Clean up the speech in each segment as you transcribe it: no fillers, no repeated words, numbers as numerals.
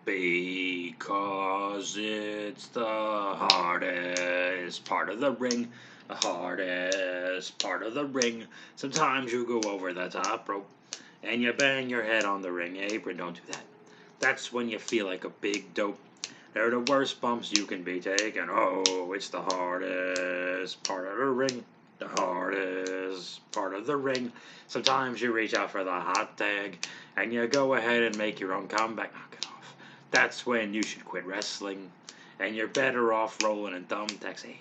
Because it's the hardest part of the ring. The hardest part of the ring. Sometimes you go over the top rope and you bang your head on the ring apron. Don't do that. That's when you feel like a big dope. They're the worst bumps you can be taking. Oh, it's the hardest part of the ring. The hardest part of the ring. Sometimes you reach out for the hot tag and you go ahead and make your own comeback. Knock it off. That's when you should quit wrestling and you're better off rolling in thumbtacks. Hey,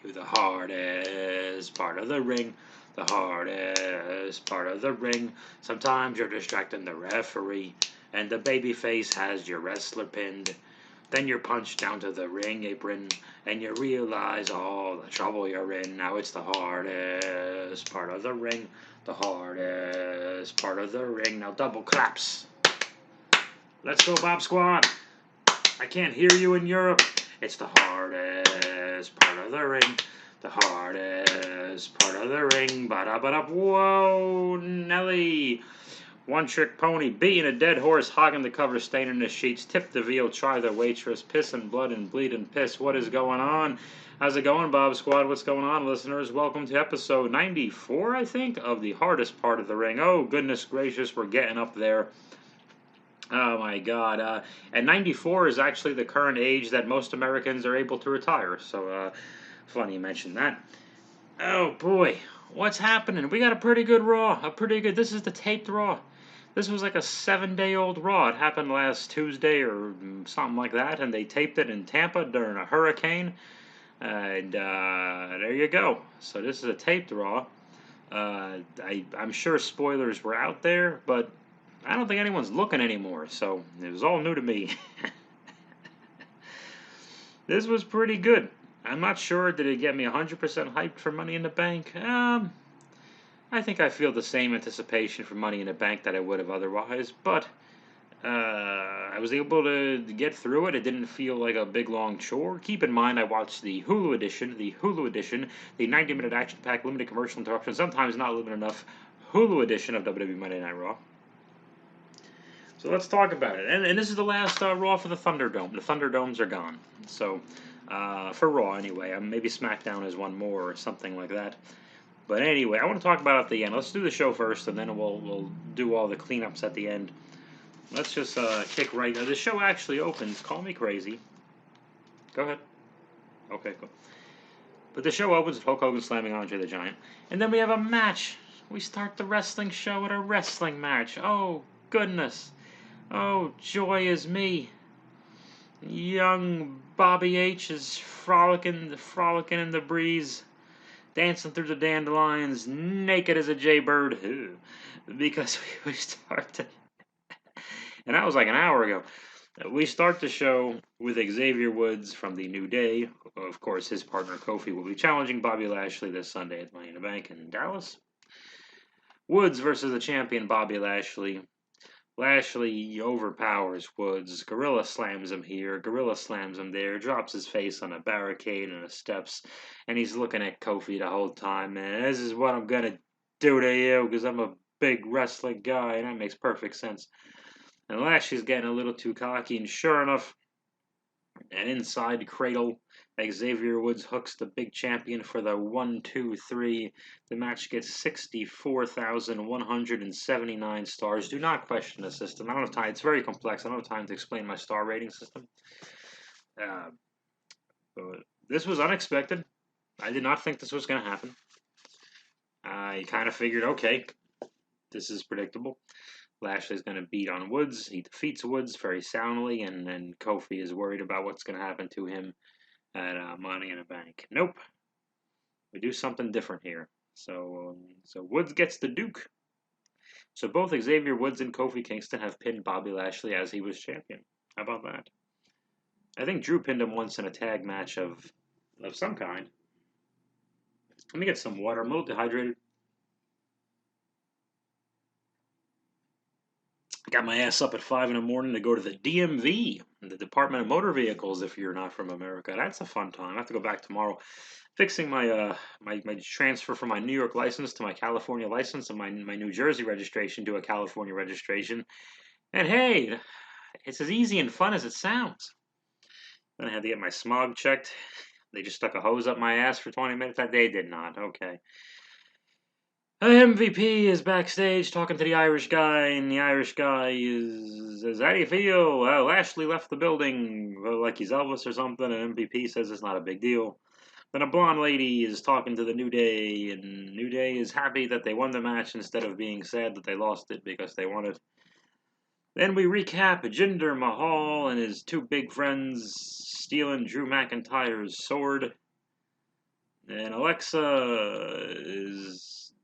you the hardest part of the ring. The hardest part of the ring. Sometimes you're distracting the referee and the babyface has your wrestler pinned. Then you're punched down to the ring apron, and you realize all the trouble you're in. Now it's the hardest part of the ring. The hardest part of the ring. Now double claps. Let's go, Bob Squad. I can't hear you in Europe. It's the hardest part of the ring. The hardest part of the ring. Ba-da-ba-da. Whoa, Nelly. One trick pony, beating a dead horse, hogging the cover, staining the sheets, tip the veal, try the waitress, piss and blood and bleed and piss. What is going on? How's it going, Bob Squad? What's going on, listeners? Welcome to episode 94, I think, of the hardest part of the ring. Oh, goodness gracious, we're getting up there. Oh, my God. And 94 is actually the current age that most Americans are able to retire. So, funny you mentioned that. Oh, boy. What's happening? We got a pretty good Raw. This is the taped Raw. This was like a 7-day-old Raw. It happened last Tuesday or something like that, and they taped it in Tampa during a hurricane. And there you go. So this is a taped Raw. I'm sure spoilers were out there, but I don't think anyone's looking anymore. So it was all new to me. This was pretty good. I'm not sure, did it get me 100% hyped for Money in the Bank? I think I feel the same anticipation for Money in the Bank that I would have otherwise, but I was able to get through it. It didn't feel like a big long chore. Keep in mind, I watched the Hulu edition, the 90-minute action-packed limited commercial interruption, sometimes not limited enough, Hulu edition of WWE Monday Night Raw. So let's talk about it. And this is the last Raw for the Thunderdome. The Thunderdomes are gone. So, for Raw anyway. Maybe SmackDown is one more or something like that. But anyway, I want to talk about it at the end. Let's do the show first, and then we'll do all the cleanups at the end. Let's just kick right now. The show actually opens. Call me crazy. Go ahead. Okay, cool. But the show opens with Hulk Hogan slamming Andre the Giant. And then we have a match. We start the wrestling show with a wrestling match. Oh, goodness. Oh, joy is me. Young Bobby H is frolicking in the breeze, dancing through the dandelions, naked as a jaybird. Because we start and that was like an hour ago. We start the show with Xavier Woods from the New Day. Of course, his partner Kofi will be challenging Bobby Lashley this Sunday at Money in the Bank in Dallas. Woods versus the champion Bobby Lashley. Lashley overpowers Woods. Gorilla slams him here. Gorilla slams him there. Drops his face on a barricade and the steps. And he's looking at Kofi the whole time. Man, this is what I'm going to do to you because I'm a big wrestling guy. And that makes perfect sense. And Lashley's getting a little too cocky. And sure enough, an inside cradle. Xavier Woods hooks the big champion for the 1, 2, 3. The match gets 64,179 stars. Do not question the system. I don't have time. It's very complex. I don't have time to explain my star rating system. But this was unexpected. I did not think this was going to happen. I kind of figured, okay, this is predictable. Lashley's going to beat on Woods. He defeats Woods very soundly, and then Kofi is worried about what's going to happen to him at Money in the Bank. Nope. We do something different here. So Woods gets the Duke. So both Xavier Woods and Kofi Kingston have pinned Bobby Lashley as he was champion. How about that? I think Drew pinned him once in a tag match of some kind. Let me get some water. I'm a little dehydrated. I got my ass up at 5 in the morning to go to the DMV, the Department of Motor Vehicles, if you're not from America. That's a fun time. I have to go back tomorrow. Fixing my my transfer from my New York license to my California license and my New Jersey registration to a California registration. And hey, It's as easy and fun as it sounds. Then I had to get my smog checked. They just stuck a hose up my ass for 20 minutes. That they did not. Okay. MVP is backstage talking to the Irish guy, and the Irish guy says, "How do you feel?" Lashley left the building like he's Elvis or something, and MVP says it's not a big deal. Then a blonde lady is talking to the New Day, and New Day is happy that they won the match instead of being sad that they lost it because they won it. Then we recap Jinder Mahal and his two big friends stealing Drew McIntyre's sword. And Alexa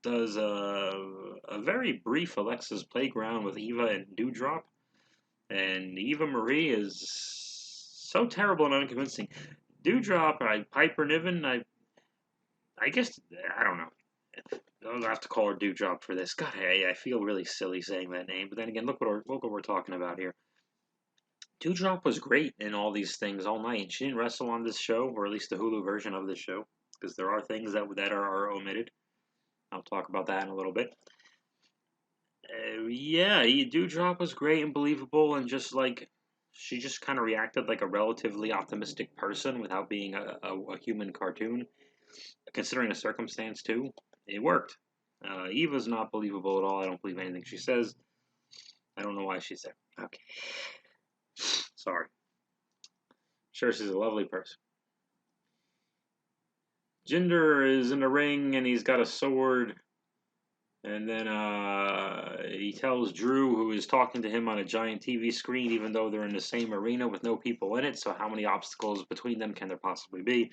does a very brief Alexa's Playground with Eva and Dewdrop. And Eva Marie is so terrible and unconvincing. Dewdrop, Piper Niven, I guess, I don't know. I'll have to call her Dewdrop for this. God, I feel really silly saying that name. But then again, look what we're talking about here. Dewdrop was great in all these things all night. And she didn't wrestle on this show, or at least the Hulu version of this show, because there are things that are omitted. I'll talk about that in a little bit. Yeah, Dewdrop was great and believable, and just like she just kind of reacted like a relatively optimistic person without being a human cartoon. Considering the circumstance too, it worked. Eva's not believable at all. I don't believe anything she says. I don't know why she's there. Okay, sorry. Sure, she's a lovely person. Jinder is in the ring and he's got a sword. And then he tells Drew, who is talking to him on a giant TV screen, even though they're in the same arena with no people in it. So how many obstacles between them can there possibly be?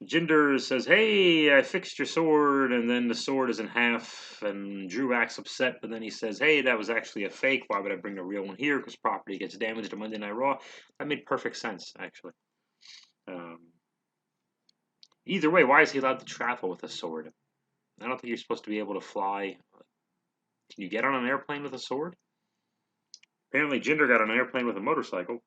Jinder says, "Hey, I fixed your sword," and then the sword is in half, and Drew acts upset, but then he says, "Hey, that was actually a fake. Why would I bring the real one here? Because property gets damaged on Monday Night Raw." That made perfect sense, actually. Either way, why is he allowed to travel with a sword? I don't think you're supposed to be able to fly. Can you get on an airplane with a sword? Apparently, Jinder got on an airplane with a motorcycle.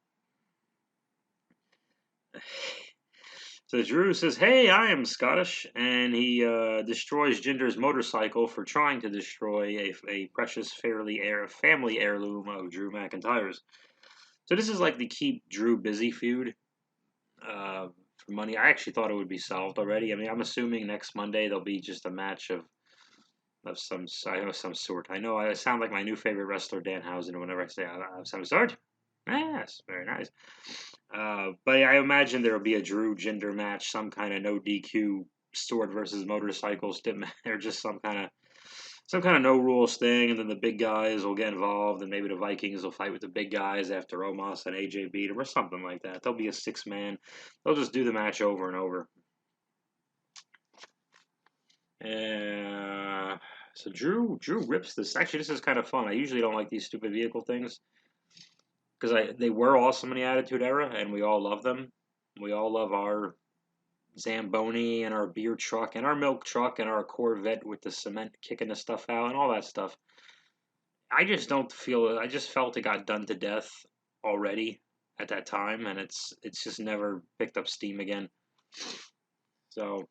So Drew says, "Hey, I am Scottish," and he destroys Jinder's motorcycle for trying to destroy a precious family heirloom of Drew McIntyre's. So this is like the keep Drew busy feud for money. I actually thought it would be solved already. I mean, I'm assuming next Monday there'll be just a match of some sort. I know I sound like my new favorite wrestler Dan Housen whenever I say of some sort. Yes, very nice. But I imagine there will be a Drew Jinder match, some kind of no DQ sword versus motorcycle stip or just some kind of no rules thing, and then the big guys will get involved, and maybe the Vikings will fight with the big guys after Omos and AJ beat them or something like that. There'll be a 6-man. They'll just do the match over and over. So Drew rips this. Actually, this is kind of fun. I usually don't like these stupid vehicle things because they were awesome in the Attitude Era, and we all love them. We all love our Zamboni and our beer truck and our milk truck and our Corvette with the cement kicking the stuff out and all that stuff. I just don't feel it. I just felt it got done to death already at that time, and it's just never picked up steam again. So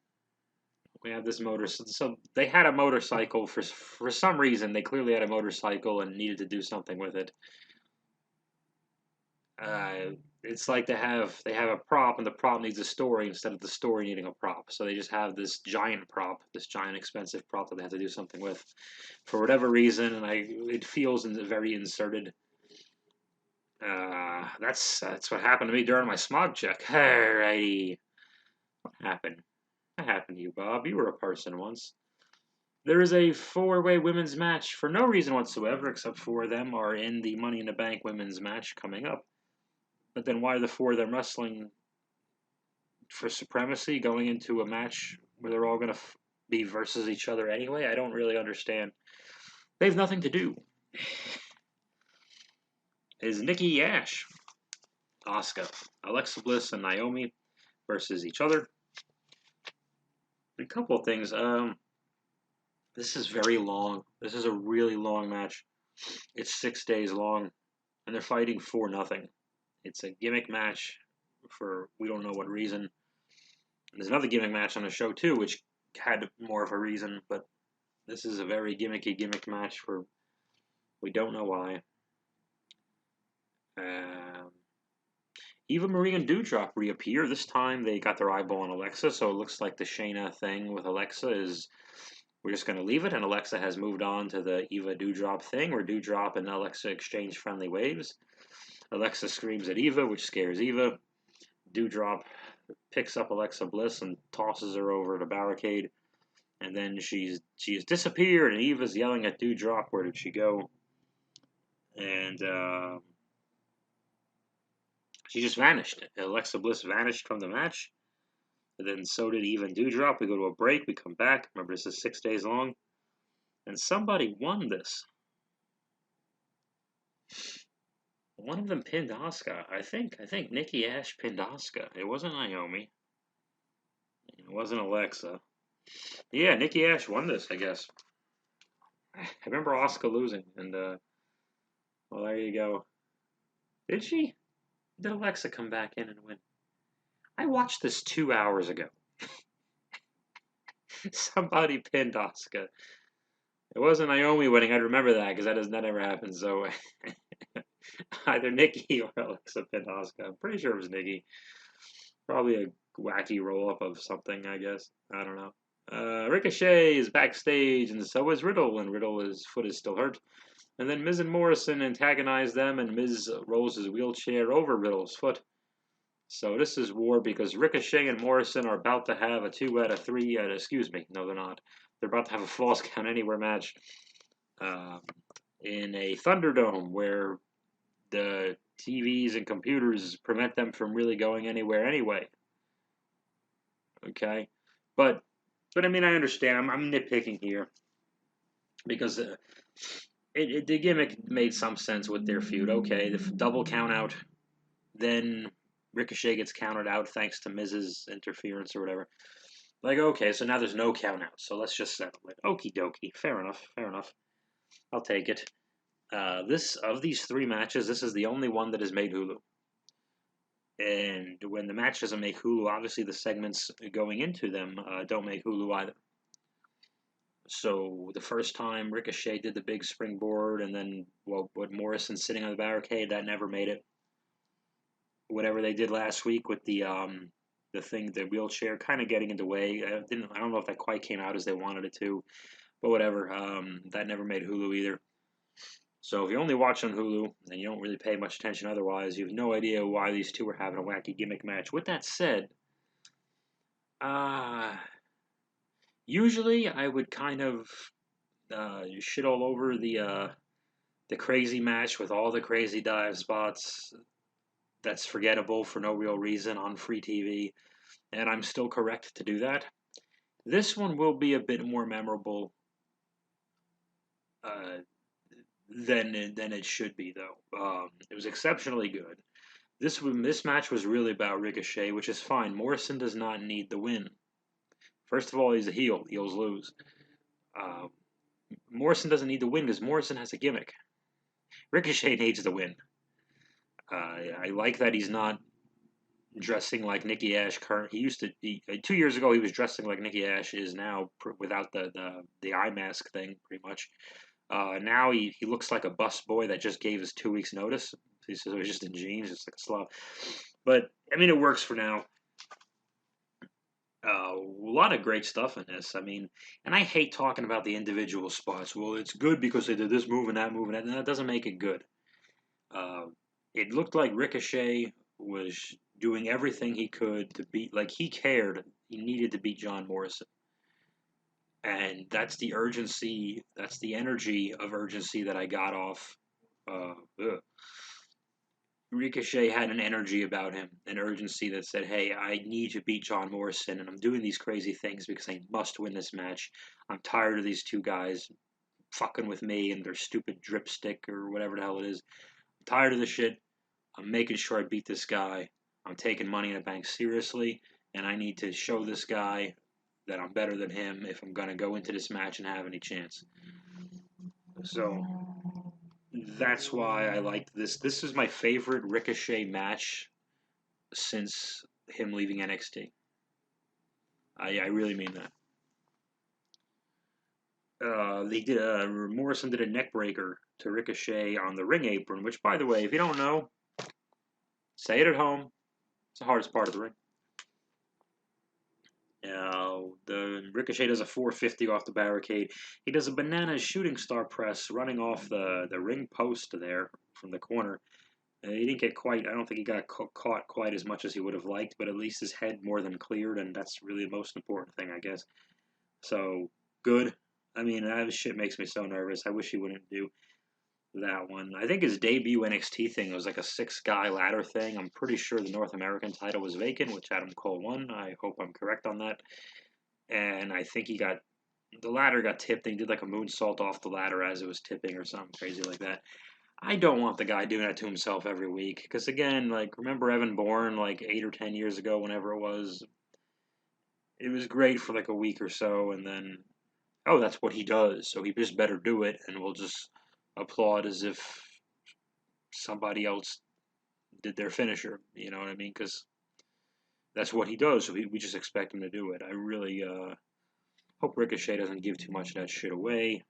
we have this motor. So they had a motorcycle for some reason. They clearly had a motorcycle and needed to do something with it. It's like they have a prop, and the prop needs a story instead of the story needing a prop. So they just have this giant prop, this giant expensive prop that they have to do something with, for whatever reason, and it feels very inserted. That's what happened to me during my smog check. Alrighty, what happened? What happened to you, Bob? You were a person once. There is a 4-way women's match for no reason whatsoever, except 4 of them are in the Money in the Bank women's match coming up. But then why are the 4 of them wrestling for supremacy going into a match where they're all going to be versus each other anyway? I don't really understand. They have nothing to do. Is Nikki Ash, Asuka, Alexa Bliss, and Naomi versus each other. A couple of things. This is very long. This is a really long match. It's 6 days long, and they're fighting for nothing. It's a gimmick match for we don't know what reason. And there's another gimmick match on the show too, which had more of a reason, but this is a very gimmick match for we don't know why. Eva Marie and Doudrop reappear. This time they got their eyeball on Alexa, so it looks like the Shayna thing with Alexa is we're just going to leave it, and Alexa has moved on to the Eva Doudrop thing, where Doudrop and Alexa exchange friendly waves. Alexa screams at Eva, which scares Eva. Doudrop picks up Alexa Bliss and tosses her over the barricade. And then she has disappeared, and Eva's yelling at Doudrop, where did she go? And she just vanished. Alexa Bliss vanished from the match. And then so did Eva and Doudrop. We go to a break. We come back. Remember, this is 6 days long. And somebody won this. One of them pinned Asuka. I think Nikki Ash pinned Asuka. It wasn't Naomi. It wasn't Alexa. Yeah, Nikki Ash won this, I guess. I remember Asuka losing, and well, there you go. Did she? Did Alexa come back in and win? I watched this 2 hours ago. Somebody pinned Asuka. It wasn't Naomi winning. I'd remember that because that never happened. So either Nikki or Alexa pinned Asuka. I'm pretty sure it was Nikki. Probably a wacky roll up of something, I guess. I don't know. Ricochet is backstage, and so is Riddle, and Riddle's foot is still hurt. And then Miz and Morrison antagonize them, and Miz rolls his wheelchair over Riddle's foot. So this is war because Ricochet and Morrison are about to have a 2 out of 3. Excuse me, no, they're not. They're about to have a Falls Count Anywhere match in a Thunderdome where the TVs and computers prevent them from really going anywhere anyway. Okay, but I mean, I understand. I'm nitpicking here because the gimmick made some sense with their feud. Okay, the double count out, then Ricochet gets counted out thanks to Miz's interference or whatever. Like, okay, so now there's no count out, so let's just settle it. Okie dokie, fair enough. I'll take it. Of these 3 matches, this is the only one that has made Hulu. And when the match doesn't make Hulu, obviously the segments going into them don't make Hulu either. So the first time Ricochet did the big springboard, and then what Morrison sitting on the barricade, that never made it. Whatever they did last week with the wheelchair, kind of getting in the way. I don't know if that quite came out as they wanted it to, but whatever. That never made Hulu either. So if you only watch on Hulu and you don't really pay much attention otherwise, you have no idea why these two are having a wacky gimmick match. With that said, usually I would kind of shit all over the crazy match with all the crazy dive spots that's forgettable for no real reason on free TV, and I'm still correct to do that. This one will be a bit more memorable than it should be, though. It was exceptionally good. This match was really about Ricochet, which is fine. Morrison does not need the win. First of all, he's a heel. Heels lose. Morrison doesn't need the win because Morrison has a gimmick. Ricochet needs the win. I like that he's not dressing like Nikki Ash. He used to. 2 years ago, he was dressing like Nikki Ash is now without the eye mask thing, pretty much. Now he looks like a bus boy that just gave his 2 weeks notice. He's just in jeans, just like a slob. But I mean, it works for now. A lot of great stuff in this. I mean, and I hate talking about the individual spots. Well, it's good because they did this move and that move and that. And that doesn't make it good. It looked like Ricochet was doing everything he could to beat. Like he cared. He needed to beat John Morrison. And that's the urgency, that's the energy of urgency that I got off. Ricochet had an energy about him, an urgency that said, hey, I need to beat John Morrison, and I'm doing these crazy things because I must win this match. I'm tired of these two guys fucking with me and their stupid dripstick or whatever the hell it is. I'm tired of this shit. I'm making sure I beat this guy. I'm taking Money in the Bank seriously, and I need to show this guy that I'm better than him if I'm going to go into this match and have any chance. So that's why I liked this. This is my favorite Ricochet match since him leaving NXT. I really mean that. Morrison did a neck breaker to Ricochet on the ring apron, which, by the way, if you don't know, Say it at home. It's the hardest part of the ring. The Ricochet does a 450 off the barricade. He does a banana shooting star press running off the ring post there from the corner. He didn't get quite, I don't think he got caught quite as much as he would have liked, but at least his head more than cleared, and that's really the most important thing, I guess. So, good. I mean, that shit makes me so nervous. I wish he wouldn't do that one. I think his debut NXT thing was like a 6-guy ladder thing. I'm pretty sure the North American title was vacant, which Adam Cole won. I hope I'm correct on that. And I think the ladder got tipped, and he did like a moonsault off the ladder as it was tipping or something crazy like that. I don't want the guy doing that to himself every week. Because again, like, remember Evan Bourne like 8 or 10 years ago, whenever it was? It was great for like a week or so, and then, oh, that's what he does, so he just better do it, and we'll just applaud as if somebody else did their finisher. You know what I mean? Because that's what he does, so we just expect him to do it. I really hope Ricochet doesn't give too much of that shit away.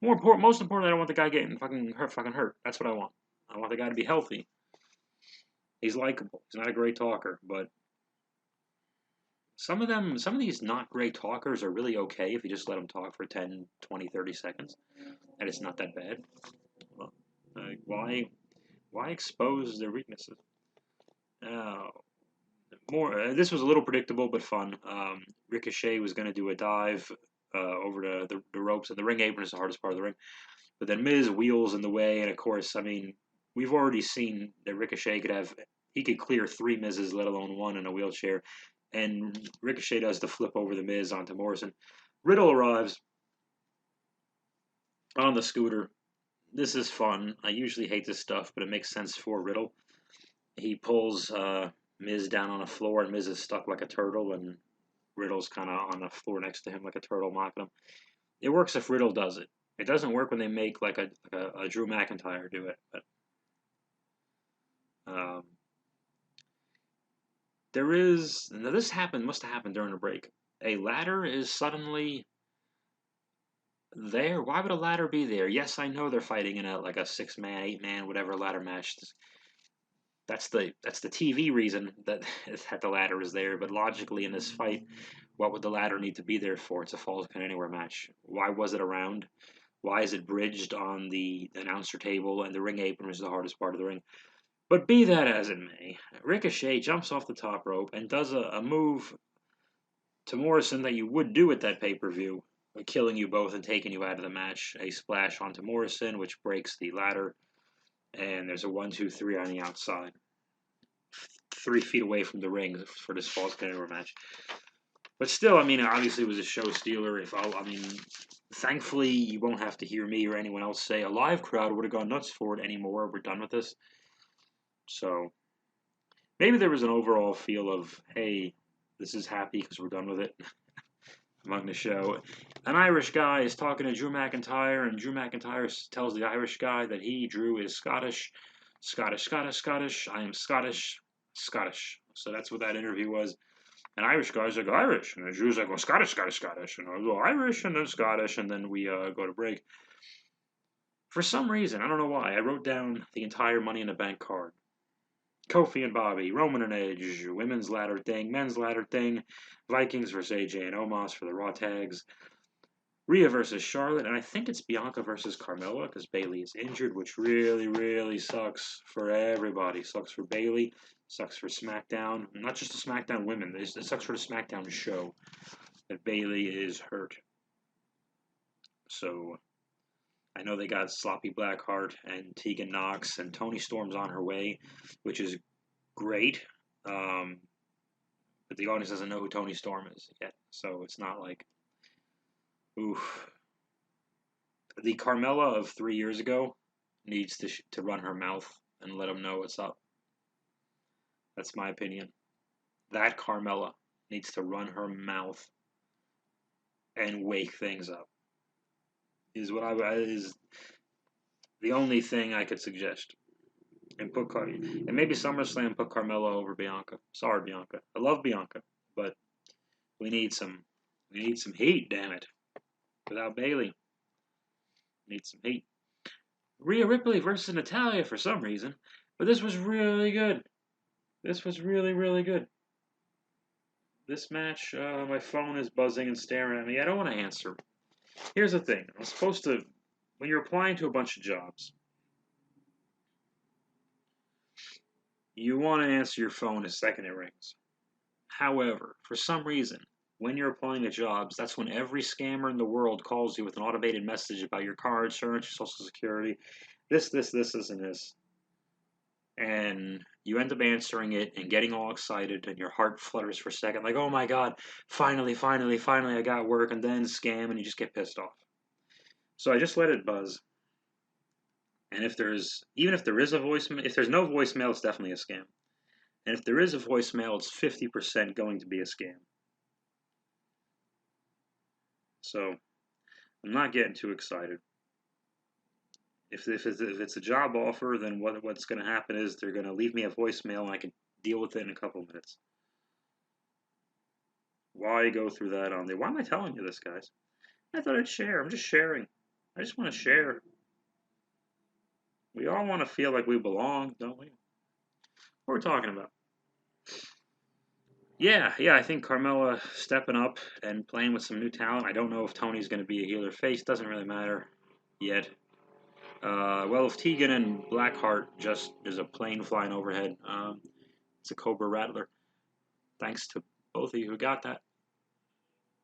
Most importantly, I don't want the guy getting fucking hurt. That's what I want. I want the guy to be healthy. He's likable. He's not a great talker, but some of these not great talkers are really okay if you just let them talk for 10, 20, 30 seconds, and it's not that bad. Well, why expose their weaknesses? Uh, This was a little predictable but fun. Ricochet was going to do a dive over the ropes, and the ring apron is the hardest part of the ring. But then Miz wheels in the way, and of course, I mean, we've already seen that Ricochet he could clear 3 Mizes, let alone one in a wheelchair. And Ricochet does the flip over the Miz onto Morrison. Riddle arrives on the scooter. This is fun. I usually hate this stuff, but it makes sense for Riddle. He pulls Miz down on the floor, and Miz is stuck like a turtle, and Riddle's kind of on the floor next to him like a turtle, mocking him. It works if Riddle does it. It doesn't work when they make like a Drew McIntyre do it. But um, this must have happened during the break. A ladder is suddenly there. Why would a ladder be there? Yes, I know they're fighting in a 6-man, 8-man, whatever ladder match. That's the TV reason that the ladder is there. But logically, in this fight, what would the ladder need to be there for? It's a Falls Count Anywhere match. Why was it around? Why is it bridged on the announcer table, and the ring apron is the hardest part of the ring? But be that as it may, Ricochet jumps off the top rope and does a move to Morrison that you would do at that pay-per-view, killing you both and taking you out of the match. A splash onto Morrison, which breaks the ladder, and there's a 1-2-3 on the outside. 3 feet away from the ring for this Falls Count Anywhere match. But still, I mean, obviously it was a show stealer. Thankfully, you won't have to hear me or anyone else say a live crowd would have gone nuts for it anymore. We're done with this. So maybe there was an overall feel of, hey, this is happy because we're done with it among the show. An Irish guy is talking to Drew McIntyre, and Drew McIntyre tells the Irish guy that Drew, is Scottish. Scottish. I am Scottish. So that's what that interview was. And Irish guys like Irish, and the Jews like, well, Scottish, and I go Irish, and then Scottish, and then we go to break. For some reason, I don't know why, I wrote down the entire Money in the Bank card. Kofi and Bobby, Roman and Edge, women's ladder thing, men's ladder thing, Vikings versus AJ and Omos for the Raw tags, Rhea versus Charlotte, and I think it's Bianca versus Carmella because Bayley is injured, which really, really sucks for everybody. Sucks for Bayley, sucks for SmackDown, not just the SmackDown women. It sucks for the SmackDown show that Bayley is hurt. So I know they got Sloppy Blackheart and Tegan Knox, and Toni Storm's on her way, which is great. But the audience doesn't know who Toni Storm is yet, so it's not like, oof. The Carmella of 3 years ago needs to run her mouth and let them know what's up. That's my opinion. That Carmella needs to run her mouth and wake things up. Is the only thing I could suggest. And maybe SummerSlam put Carmella over Bianca. Sorry, Bianca. I love Bianca, but we need some heat. Damn it! Without Bayley, we need some heat. Rhea Ripley versus Natalya for some reason, but this was really good. This was really, really good. This match, my phone is buzzing and staring at me. I don't want to answer. Here's the thing. I'm supposed to, when you're applying to a bunch of jobs, you want to answer your phone the second it rings. However, for some reason, when you're applying to jobs, that's when every scammer in the world calls you with an automated message about your car insurance, your social security, this, and this. And you end up answering it and getting all excited, and your heart flutters for a second, like, oh my God, finally, I got work, and then scam, and you just get pissed off. So I just let it buzz. And even if there is a voicemail, if there's no voicemail, it's definitely a scam. And if there is a voicemail, it's 50% going to be a scam. So I'm not getting too excited. If it's a job offer, then what's going to happen is they're going to leave me a voicemail and I can deal with it in a couple of minutes. Why go through that on there? Why am I telling you this, guys? I thought I'd share. I'm just sharing. I just want to share. We all want to feel like we belong, don't we? What are we talking about? Yeah, I think Carmella stepping up and playing with some new talent. I don't know if Tony's going to be a heel or face. Doesn't really matter yet. Well, if Tegan and Blackheart just is a plane flying overhead, it's a Cobra Rattler. Thanks to both of you who got that.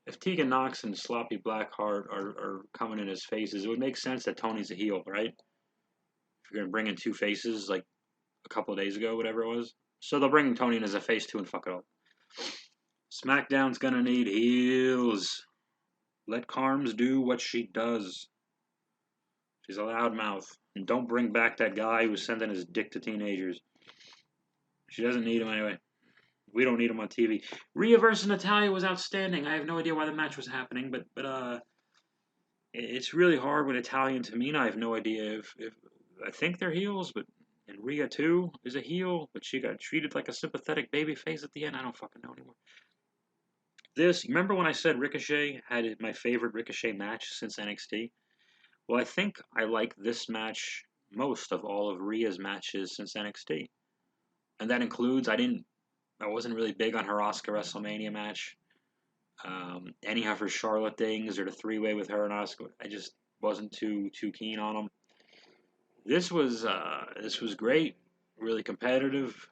If Tegan Knox and Sloppy Blackheart are coming in as faces, it would make sense that Tony's a heel, right? If you're going to bring in two faces like a couple of days ago, whatever it was. So they'll bring Tony in as a face too and fuck it up. SmackDown's going to need heels. Let Carms do what she does. She's a loudmouth. And don't bring back that guy who's sending his dick to teenagers. She doesn't need him anyway. We don't need him on TV. Rhea versus Natalya was outstanding. I have no idea why the match was happening, but it's really hard with Natalya and Tamina. I have no idea if I think they're heels, but and Rhea too is a heel, but she got treated like a sympathetic babyface at the end. I don't fucking know anymore. Remember when I said Ricochet had my favorite Ricochet match since NXT? Well, I think I like this match most of all of Rhea's matches since NXT. And that includes, I wasn't really big on her Asuka WrestleMania match. Any of her Charlotte things or the three-way with her and Asuka, I just wasn't too keen on them. This was great, really competitive.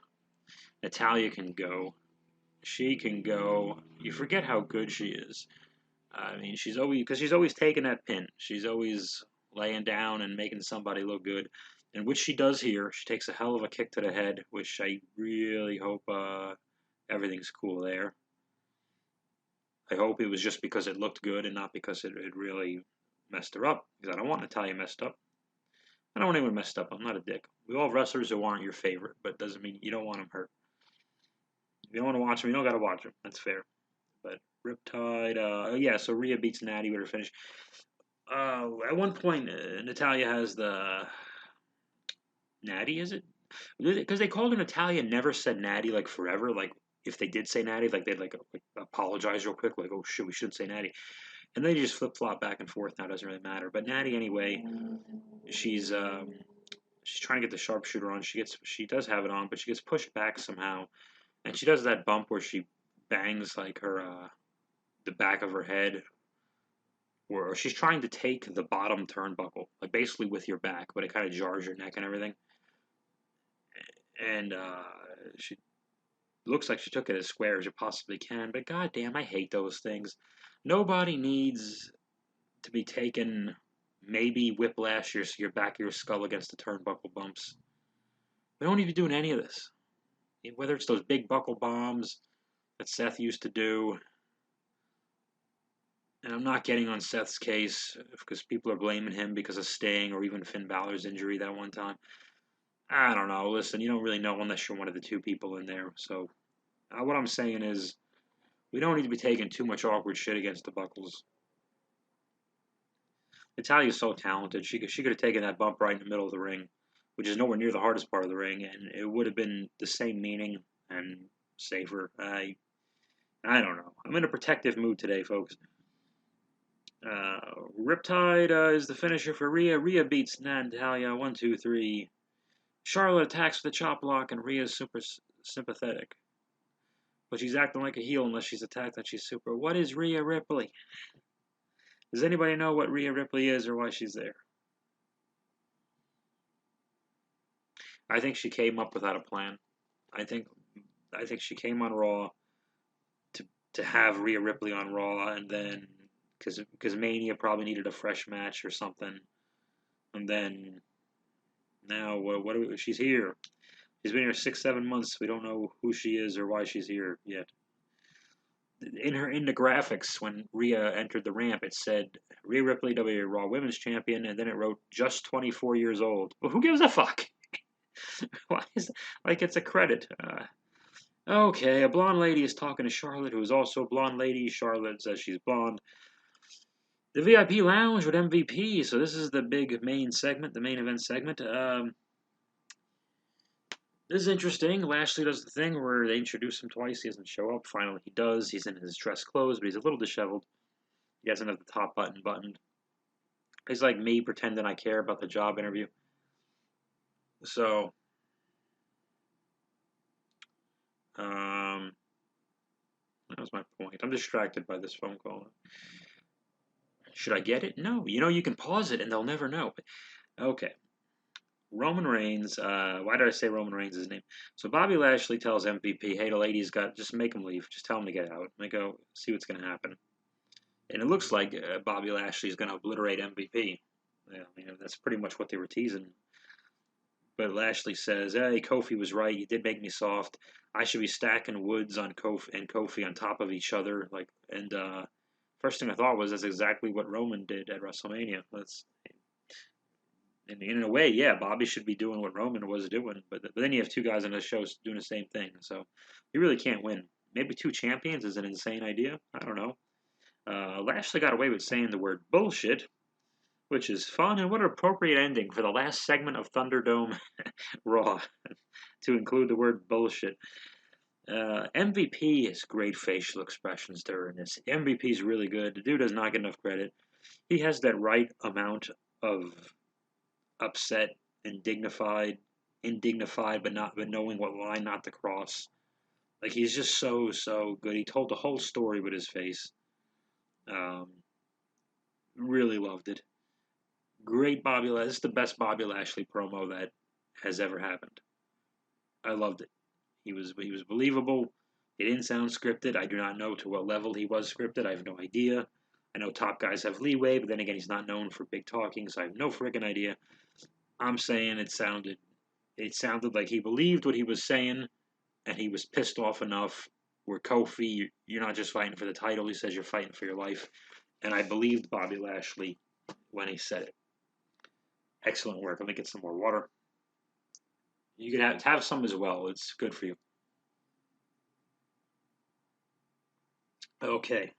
Natalya can go. She can go. You forget how good she is. I mean, she's always taking that pin. She's always laying down and making somebody look good. And which she does here. She takes a hell of a kick to the head, which I really hope everything's cool there. I hope it was just because it looked good and not because it really messed her up. Because I don't want Natalya messed up. I don't want anyone messed up. I'm not a dick. We all have wrestlers who aren't your favorite, but doesn't mean you don't want them hurt. If you don't want to watch them, you don't got to watch them. That's fair. But Riptide, so Rhea beats Natty with her finish. At one point, Natalya has the Natty, is it? Because they called her Natalya, never said Natty like forever. Like if they did say Natty, like they'd like apologize real quick, like oh shit, we shouldn't say Natty. And they just flip flop back and forth now. It doesn't really matter. But Natty anyway, she's trying to get the sharpshooter on. She does have it on, but she gets pushed back somehow, and she does that bump where she bangs like her the back of her head, or she's trying to take the bottom turnbuckle, like basically with your back, but it kind of jars your neck and everything. And she looks like she took it as square as you possibly can, but goddamn, I hate those things. Nobody needs to be taken. Maybe whiplash your back of your skull against the turnbuckle bumps. We don't need to be doing any of this. Whether it's those big buckle bombs that Seth used to do. And I'm not getting on Seth's case because people are blaming him because of Sting or even Finn Balor's injury that one time. I don't know. Listen, you don't really know unless you're one of the two people in there. So what I'm saying is we don't need to be taking too much awkward shit against the buckles. Natalya's so talented. She could have taken that bump right in the middle of the ring, which is nowhere near the hardest part of the ring, and it would have been the same meaning and safer. I don't know. I'm in a protective mood today, folks. Riptide is the finisher for Rhea. Rhea beats Natalya 1, 2, 3. Charlotte attacks with the chop block, and Rhea sympathetic. But she's acting like a heel unless she's attacked that she's super. What is Rhea Ripley? Does anybody know what Rhea Ripley is or why she's there? I think she came up without a plan. I think she came on Raw to have Rhea Ripley on Raw, and then because Mania probably needed a fresh match or something, and then now she's here. She's been here 6-7 months. We don't know who she is or why she's here yet. In the graphics when Rhea entered the ramp, it said Rhea Ripley, WWE Raw Women's Champion, and then it wrote just 24 years old. Well, who gives a fuck? Why is like it's a credit? Okay, a blonde lady is talking to Charlotte, who is also a blonde lady. Charlotte says she's blonde. The VIP lounge with MVP. So this is the big main segment, the main event segment. This is interesting. Lashley does the thing where they introduce him twice. He doesn't show up. Finally, he does. He's in his dress clothes, but he's a little disheveled. He doesn't have the top button buttoned. He's like me pretending I care about the job interview. So, that was my point. I'm distracted by this phone call. Should I get it? No. You know, you can pause it and they'll never know. Okay. Roman Reigns. Why did I say Roman Reigns' is his name? So Bobby Lashley tells MVP, hey, the ladies just make them leave. Just tell them to get out. And they go, see what's going to happen. And it looks like Bobby Lashley is going to obliterate MVP. Yeah, I mean, that's pretty much what they were teasing. But Lashley says, hey, Kofi was right. You did make me soft. I should be stacking Woods on Kofi on top of each other. First thing I thought was that's exactly what Roman did at WrestleMania. In a way, yeah, Bobby should be doing what Roman was doing. But then you have two guys on the show doing the same thing. So you really can't win. Maybe two champions is an insane idea. I don't know. Lashley got away with saying the word bullshit, which is fun, and what an appropriate ending for the last segment of Thunderdome Raw to include the word bullshit. MVP has great facial expressions during this. MVP is really good. The dude does not get enough credit. He has that right amount of upset and dignified, but knowing what line not to cross. Like he's just so good. He told the whole story with his face. Really loved it. Great Bobby Lashley. This is the best Bobby Lashley promo that has ever happened. I loved it. He was believable. He didn't sound scripted. I do not know to what level he was scripted. I have no idea. I know top guys have leeway, but then again, he's not known for big talking, so I have no freaking idea. I'm saying it sounded like he believed what he was saying, and he was pissed off enough where Kofi, you're not just fighting for the title, he says you're fighting for your life. And I believed Bobby Lashley when he said it. Excellent work. Let me get some more water. You can have some as well. It's good for you. Okay.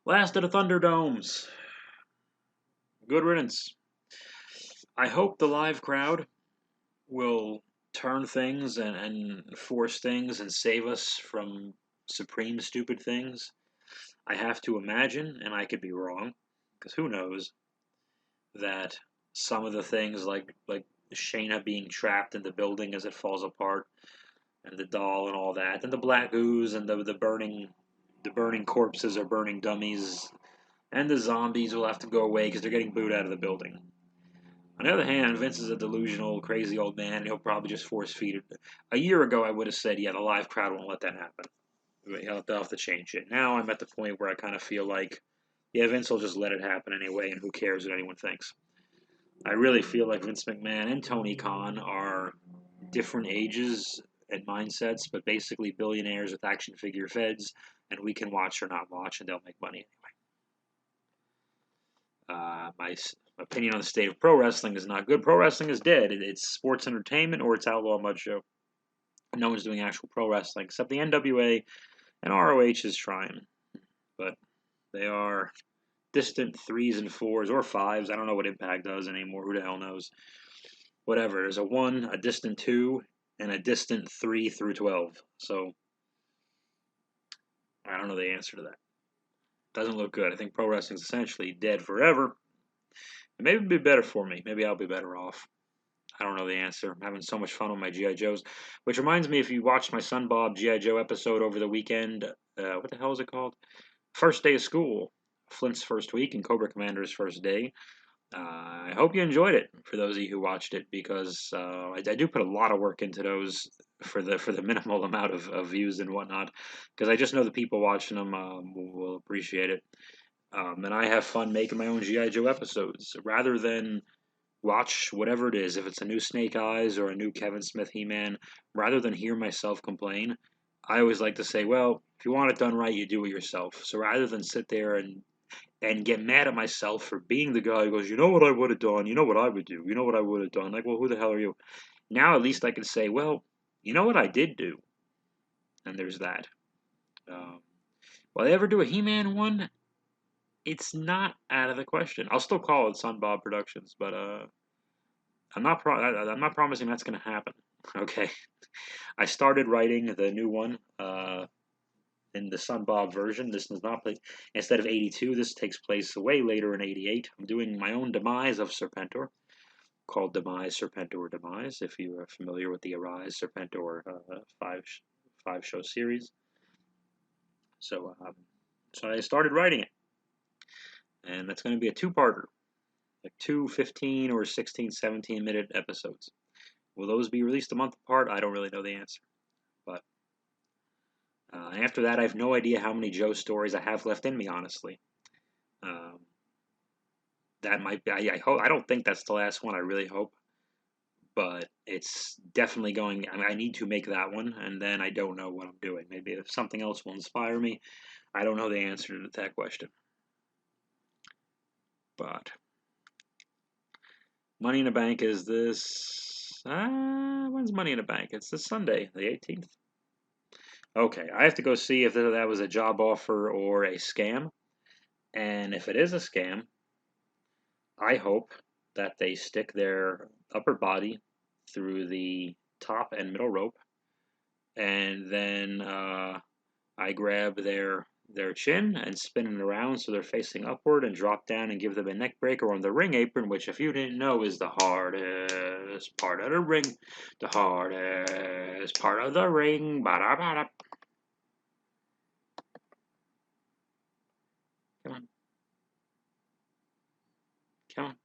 Last of the Thunderdomes. Good riddance. I hope the live crowd will turn things and force things and save us from supreme stupid things. I have to imagine, and I could be wrong, because who knows, that some of the things like Shayna being trapped in the building as it falls apart, and the doll and all that, and the black ooze and the burning corpses or burning dummies, and the zombies will have to go away because they're getting booed out of the building. On the other hand, Vince is a delusional, crazy old man, and he'll probably just force feed it. A year ago, I would have said, yeah, the live crowd won't let that happen. They'll have to change it. Now I'm at the point where I kind of feel like, yeah, Vince will just let it happen anyway, and who cares what anyone thinks. I really feel like Vince McMahon and Tony Khan are different ages and mindsets, but basically billionaires with action figure feds, and we can watch or not watch, and they'll make money anyway. My opinion on the state of pro wrestling is not good. Pro wrestling is dead. It's sports entertainment or it's Outlaw Mud Show. No one's doing actual pro wrestling except the NWA and ROH is trying. But they are distant 3s and 4s or 5s. I don't know what Impact does anymore. Who the hell knows? Whatever. There's a 1, a distant 2, and a distant 3 through 12. So I don't know the answer to that. Doesn't look good. I think pro wrestling is essentially dead forever. And maybe it'd be better for me. Maybe I'll be better off. I don't know the answer. I'm having so much fun with my G.I. Joes. Which reminds me, if you watched my son Bob G.I. Joe episode over the weekend, what the hell is it called? First day of school. Flint's first week and Cobra Commander's first day. I hope you enjoyed it. For those of you who watched it, because I do put a lot of work into those for the minimal amount of views and whatnot. Because I just know the people watching them will appreciate it. And I have fun making my own GI Joe episodes rather than watch whatever it is. If it's a new Snake Eyes or a new Kevin Smith He-Man, rather than hear myself complain, I always like to say, well, if you want it done right, you do it yourself. So rather than sit there and get mad at myself for being the guy who goes, you know what I would have done, you know what I would do, you know what I would have done. Like, well, who the hell are you? Now at least I can say, well, you know what I did do, and there's that. Um, will I ever do a He-Man one? It's not out of the question. I'll still call it Sun Bob Productions, but I'm not promising that's going to happen. Okay, I started writing the new one in the Sun Bob version. This does not play instead of 82. This takes place way later in 88. I'm doing my own demise of Serpentor, called Demise Serpentor Demise. If you are familiar with the Arise Serpentor five show series, so so I started writing it, and that's going to be a two-parter. Like 2 15 or 16, 17-minute episodes. Will those be released a month apart? I don't really know the answer. But after that, I have no idea how many Joe stories I have left in me, honestly. Um, that might be, I hope, I don't think that's the last one, I really hope. But it's definitely going, I mean, I need to make that one, and then I don't know what I'm doing. Maybe if something else will inspire me. I don't know the answer to that question. But Money in the Bank is this. When's Money in the Bank? It's this Sunday, the 18th. Okay, I have to go see if that was a job offer or a scam. And if it is a scam, I hope that they stick their upper body through the top and middle rope, and then I grab their chin and spin it around so they're facing upward and drop down and give them a neck breaker on the ring apron, which, if you didn't know, is the hardest part of the ring. The hardest part of the ring. Ba-da-ba-da. Come on. Come on.